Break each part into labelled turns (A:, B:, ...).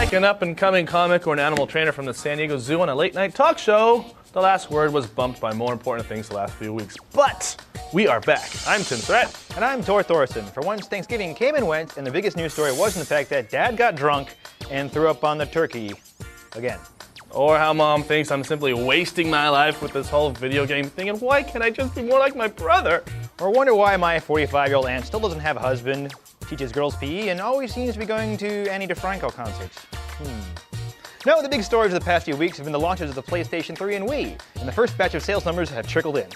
A: Like an up-and-coming comic or an animal trainer from the San Diego Zoo on a late-night talk show, the last word was bumped by more important things the last few weeks. But we are back. I'm Tim Threat.
B: And I'm Tor Thorson. For once, Thanksgiving came and went, and the biggest news story wasn't the fact that Dad got drunk and threw up on the turkey again.
A: Or how Mom thinks I'm simply wasting my life with this whole video game thing, and why can't I just be more like my brother?
B: Or wonder why my 45-year-old aunt still doesn't have a husband, teaches girls PE, and always seems to be going to Annie DeFranco concerts. No, the big stories of the past few weeks have been the launches of the PlayStation 3 and Wii, and the first batch of sales numbers have trickled in.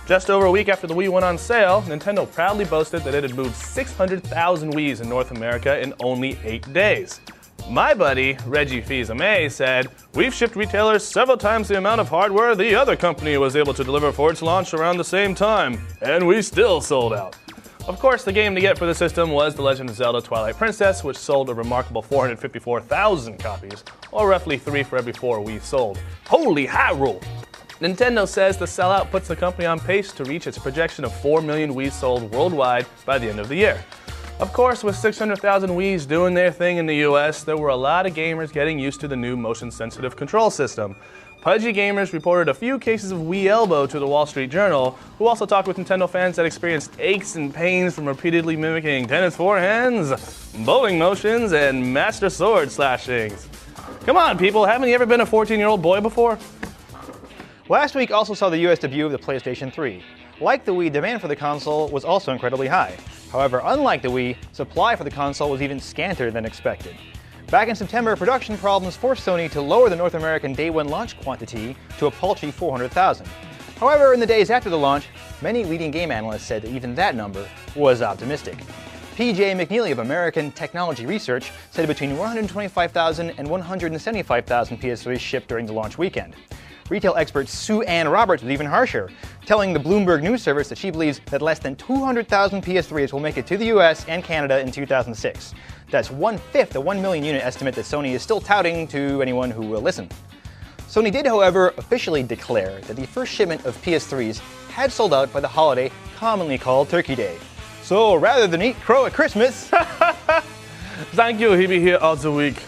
A: Just over a week after the Wii went on sale, Nintendo proudly boasted that it had moved 600,000 Wiis in North America in only 8 days. My buddy, Reggie Fils-Aimé, said, "We've shipped retailers several times the amount of hardware the other company was able to deliver for its launch around the same time, and we still sold out." Of course, the game to get for the system was The Legend of Zelda Twilight Princess, which sold a remarkable 454,000 copies, or roughly 3 for every 4 Wii sold. Holy Hyrule! Nintendo says the sellout puts the company on pace to reach its projection of 4 million Wii sold worldwide by the end of the year. Of course, with 600,000 Wiis doing their thing in the US, there were a lot of gamers getting used to the new motion-sensitive control system. Pudgy gamers reported a few cases of Wii elbow to the Wall Street Journal, who also talked with Nintendo fans that experienced aches and pains from repeatedly mimicking tennis forehands, bowling motions, and master sword slashings. Come on, people, haven't you ever been a 14-year-old boy before?
B: Last week also saw the US debut of the PlayStation 3. Like the Wii, demand for the console was also incredibly high. However, unlike the Wii, supply for the console was even scantier than expected. Back in September, production problems forced Sony to lower the North American day one launch quantity to a paltry 400,000. However, in the days after the launch, many leading game analysts said that even that number was optimistic. P.J. McNeely of American Technology Research said between 125,000 and 175,000 PS3s shipped during the launch weekend. Retail expert Sue Ann Roberts was even harsher, telling the Bloomberg News Service that she believes that less than 200,000 PS3s will make it to the US and Canada in 2006. That's 1/5 the 1 million unit estimate that Sony is still touting to anyone who will listen. Sony did, however, officially declare that the first shipment of PS3s had sold out by the holiday commonly called Turkey Day. So rather than eat crow at Christmas...
A: Thank you, he'll be here all the week.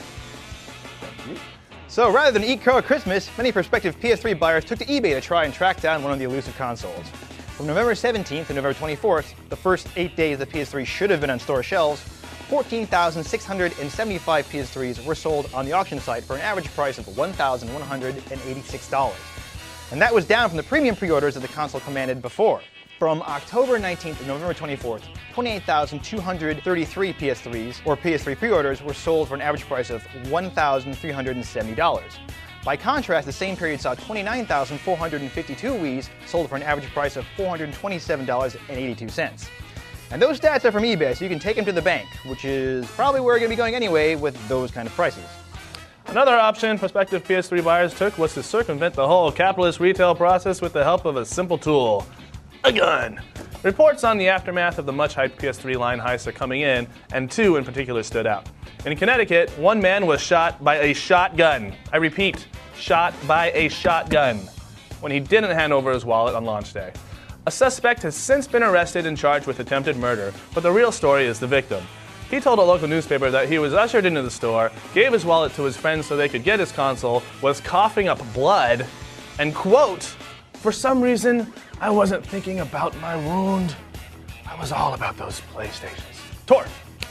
B: So rather than eat crow at Christmas, many prospective PS3 buyers took to eBay to try and track down one of the elusive consoles. From November 17th to November 24th, the first 8 days the PS3 should have been on store shelves, 14,675 PS3s were sold on the auction site for an average price of $1,186. And that was down from the premium pre-orders that the console commanded before. From October 19th to November 24th, 28,233 PS3s, or PS3 pre-orders, were sold for an average price of $1,370. By contrast, the same period saw 29,452 Wiis sold for an average price of $427.82. And those stats are from eBay, so you can take them to the bank, which is probably where we're going to be going anyway with those kind of prices.
A: Another option prospective PS3 buyers took was to circumvent the whole capitalist retail process with the help of a simple tool. A gun. Reports on the aftermath of the much-hyped PS3 line heist are coming in, and 2 in particular stood out. In Connecticut, one man was shot by a shotgun. I repeat, shot by a shotgun, when he didn't hand over his wallet on launch day. A suspect has since been arrested and charged with attempted murder, but the real story is the victim. He told a local newspaper that he was ushered into the store, gave his wallet to his friends so they could get his console, was coughing up blood, and quote, "For some reason, I wasn't thinking about my wound. I was all about those PlayStations." Tor,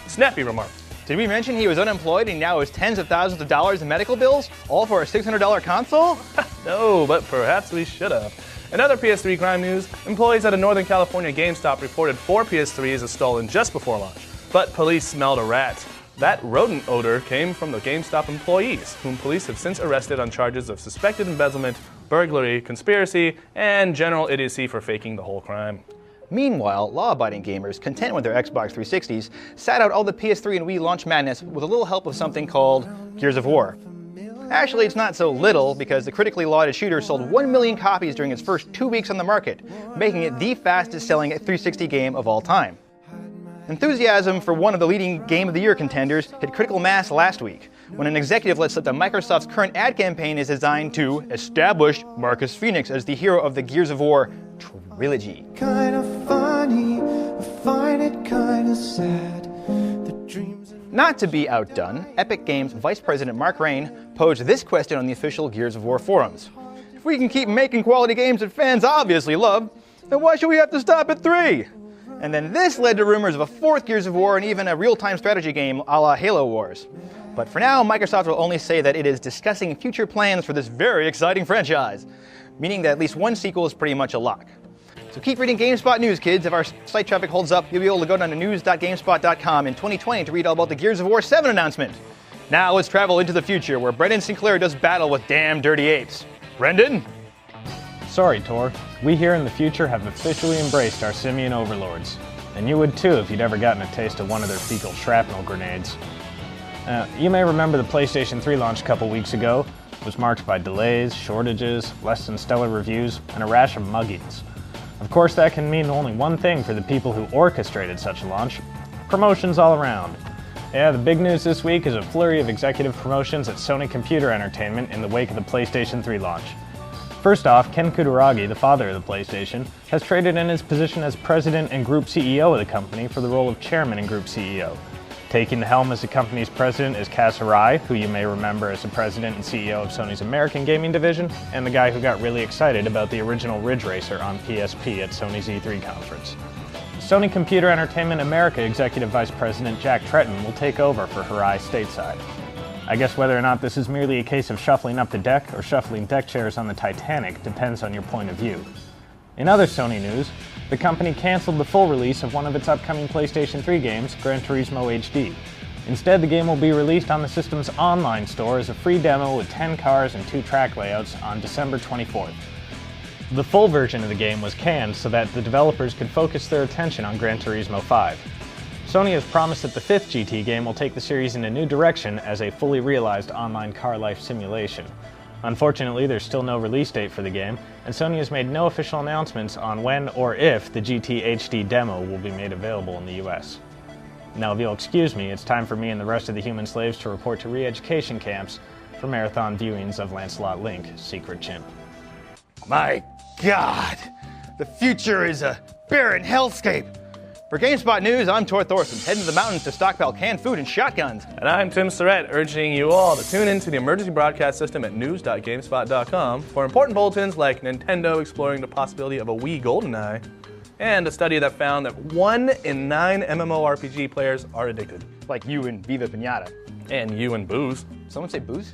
A: snappy remark.
B: Did we mention he was unemployed and now owes tens of thousands of dollars in medical bills, all for a $600 console?
A: No, but perhaps we should have. In other PS3 crime news, employees at a Northern California GameStop reported 4 PS3s as stolen just before launch. But police smelled a rat. That rodent odor came from the GameStop employees, whom police have since arrested on charges of suspected embezzlement, burglary, conspiracy, and general idiocy for faking the whole crime.
B: Meanwhile, law-abiding gamers, content with their Xbox 360s, sat out all the PS3 and Wii launch madness with a little help of something called Gears of War. Actually, it's not so little, because the critically lauded shooter sold 1 million copies during its first 2 weeks on the market, making it the fastest-selling 360 game of all time. Enthusiasm for one of the leading Game of the Year contenders hit critical mass last week, when an executive let slip that Microsoft's current ad campaign is designed to establish Marcus Phoenix as the hero of the Gears of War trilogy.
C: Kind of funny, I find it kind of sad. The dreams
B: Not to be outdone, Epic Games Vice President Mark Rain posed this question on the official Gears of War forums. If we can keep making quality games that fans obviously love, then why should we have to stop at 3? And then this led to rumors of a 4th Gears of War and even a real-time strategy game a la Halo Wars. But for now, Microsoft will only say that it is discussing future plans for this very exciting franchise, meaning that at least one sequel is pretty much a lock. So keep reading GameSpot news, kids. If our site traffic holds up, you'll be able to go down to news.gamespot.com in 2020 to read all about the Gears of War 7 announcement. Now let's travel into the future, where Brendan Sinclair does battle with damn dirty apes. Brendan?
C: Sorry, Tor. We here in the future have officially embraced our simian overlords. And you would too if you'd ever gotten a taste of one of their fecal shrapnel grenades. You may remember the PlayStation 3 launch a couple weeks ago was marked by delays, shortages, less than stellar reviews, and a rash of muggings. Of course, that can mean only one thing for the people who orchestrated such a launch: promotions all around. Yeah, the big news this week is a flurry of executive promotions at Sony Computer Entertainment in the wake of the PlayStation 3 launch. First off, Ken Kutaragi, the father of the PlayStation, has traded in his position as president and group CEO of the company for the role of chairman and group CEO. Taking the helm as the company's president is Kaz Hirai, who you may remember as the president and CEO of Sony's American gaming division, and the guy who got really excited about the original Ridge Racer on PSP at Sony's E3 conference. Sony Computer Entertainment America Executive Vice President Jack Tretton will take over for Hirai stateside. I guess whether or not this is merely a case of shuffling up the deck or shuffling deck chairs on the Titanic depends on your point of view. In other Sony news, the company canceled the full release of one of its upcoming PlayStation 3 games, Gran Turismo HD. Instead, the game will be released on the system's online store as a free demo with 10 cars and 2 track layouts on December 24th. The full version of the game was canned so that the developers could focus their attention on Gran Turismo 5. Sony has promised that the 5th GT game will take the series in a new direction as a fully realized online car life simulation. Unfortunately, there's still no release date for the game, and Sony has made no official announcements on when or if the GT HD demo will be made available in the US. Now, if you'll excuse me, it's time for me and the rest of the human slaves to report to re-education camps for marathon viewings of Lancelot Link, Secret Chimp.
B: My God! The future is a barren hellscape! For GameSpot News, I'm Tor Thorson, heading to the mountains to stockpile canned food and shotguns.
A: And I'm Tim Surratt, urging you all to tune into the emergency broadcast system at news.gamespot.com for important bulletins like Nintendo exploring the possibility of a Wii GoldenEye, and a study that found that 1 in 9 MMORPG players are addicted.
B: Like you and Viva Pinata.
A: And you and booze.
B: Someone say booze?